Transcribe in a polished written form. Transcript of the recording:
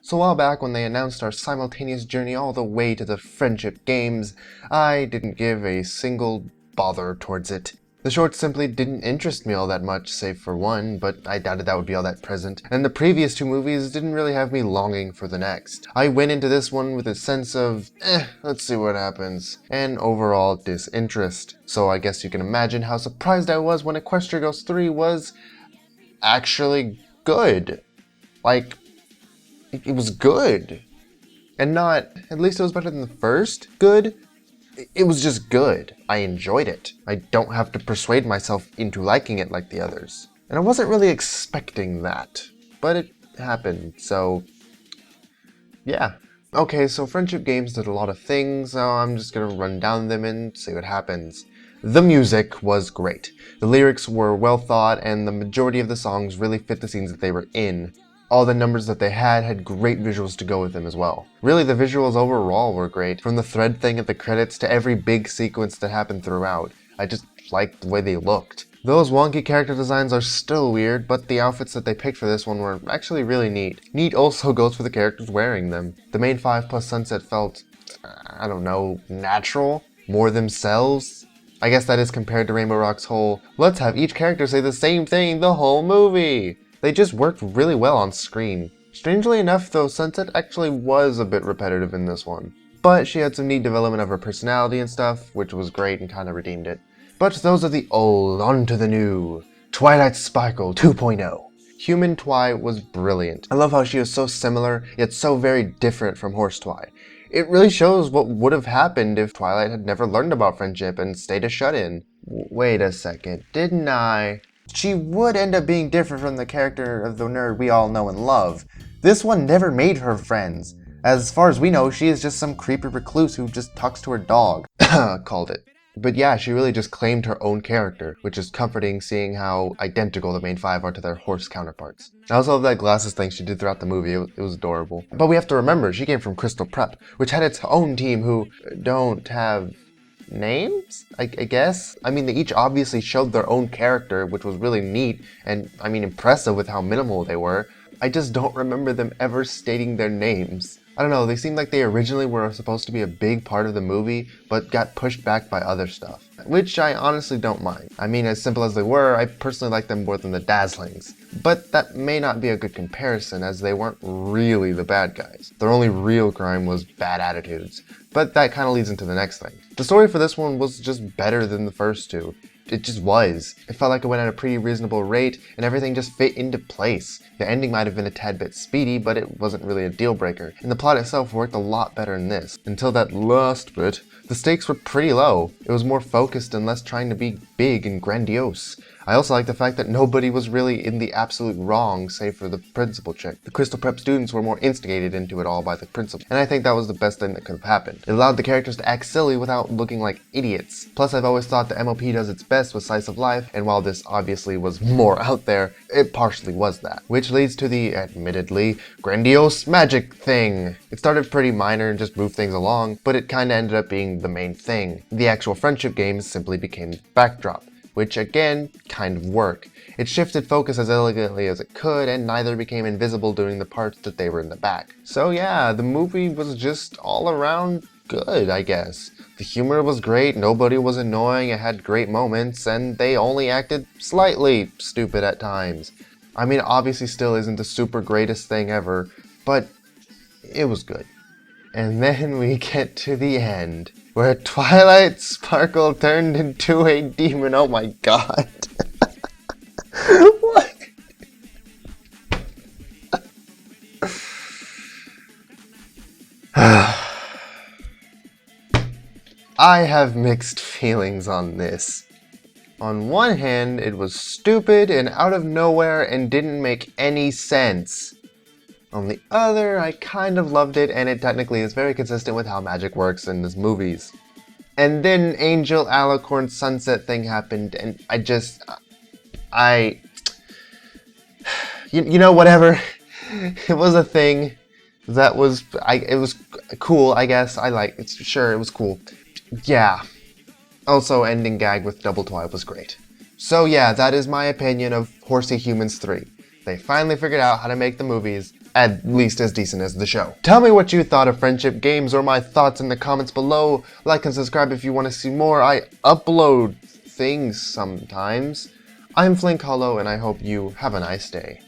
So a while back when they announced our simultaneous journey all the way to the friendship games, I didn't give a single bother towards it. The shorts simply didn't interest me all that much, save for one, but I doubted that would be all that present, and the previous two movies didn't really have me longing for the next. I went into this one with a sense of, let's see what happens, and overall disinterest. So I guess you can imagine how surprised I was when Equestria Girls 3 was actually good. Like, it was good. And not, at least it was better than the first good. It was just good. I enjoyed it. I don't have to persuade myself into liking it like the others. And I wasn't really expecting that, but it happened, so yeah. Okay, so friendship games did a lot of things, so I'm just gonna run down them and see what happens. The music was great. The lyrics were well thought, and the majority of the songs really fit the scenes that they were in. All the numbers that they had great visuals to go with them as well. Really, the visuals overall were great, from the thread thing at the credits to every big sequence that happened throughout. I just liked the way they looked. Those wonky character designs are still weird, but the outfits that they picked for this one were actually really neat. Neat also goes for the characters wearing them. The main 5 plus Sunset felt, I don't know, natural? More themselves? I guess that is compared to Rainbow Rock's whole, let's have each character say the same thing the whole movie! They just worked really well on screen. Strangely enough though, Sunset actually was a bit repetitive in this one. But she had some neat development of her personality and stuff, which was great and kinda redeemed it. But those are the old, on to the new. Twilight Sparkle 2.0. Human Twi was brilliant. I love how she was so similar, yet so very different from Horse Twi. It really shows what would have happened if Twilight had never learned about friendship and stayed a shut-in. Wait a second, didn't I? She would end up being different from the character of the nerd we all know and love. This one never made her friends. As far as we know, she is just some creepy recluse who just talks to her dog. Called it. But yeah, she really just claimed her own character, which is comforting seeing how identical the main 5 are to their horse counterparts. I also love that glasses thing she did throughout the movie, it was adorable. But we have to remember, she came from Crystal Prep, which had its own team who don't have names, I guess? I mean, they each obviously showed their own character, which was really neat, and I mean impressive with how minimal they were. I just don't remember them ever stating their names. I don't know, they seemed like they originally were supposed to be a big part of the movie, but got pushed back by other stuff. Which I honestly don't mind. I mean, as simple as they were, I personally like them more than the Dazzlings. But that may not be a good comparison, as they weren't really the bad guys. Their only real crime was bad attitudes. But that kind of leads into the next thing. The story for this one was just better than the first two. It just was. It felt like it went at a pretty reasonable rate, and everything just fit into place. The ending might have been a tad bit speedy, but it wasn't really a deal breaker, and the plot itself worked a lot better than this. Until that last bit, the stakes were pretty low. It was more focused and less trying to be big and grandiose. I also like the fact that nobody was really in the absolute wrong, save for the principal chick. The Crystal Prep students were more instigated into it all by the principal, and I think that was the best thing that could have happened. It allowed the characters to act silly without looking like idiots. Plus, I've always thought the MOP does its best with slice of life, and while this obviously was more out there, it partially was that. Which leads to the, admittedly, grandiose magic thing. It started pretty minor and just moved things along, but it kinda ended up being the main thing. The actual friendship games simply became the backdrop, which again, kind of worked. It shifted focus as elegantly as it could, and neither became invisible during the parts that they were in the back. So yeah, the movie was just all around good, I guess. The humor was great, nobody was annoying, it had great moments, and they only acted slightly stupid at times. I mean, it obviously still isn't the super greatest thing ever, but it was good. And then we get to the end, where Twilight Sparkle turned into a demon. Oh my god. What? I have mixed feelings on this. On one hand, it was stupid and out of nowhere and didn't make any sense. On the other, I kind of loved it, and it technically is very consistent with how magic works in these movies. And then Angel Alicorn Sunset thing happened, and you know, whatever. It was a thing that was, it was cool, I guess. Sure, it was cool. Yeah. Also, ending gag with Double Twi was great. So yeah, that is my opinion of Horsey Humans 3. They finally figured out how to make the movies. at least as decent as the show. Tell me what you thought of friendship games or my thoughts in the comments below. Like and subscribe if you want to see more. I upload things sometimes. I'm Flink Hollow, and I hope you have a nice day.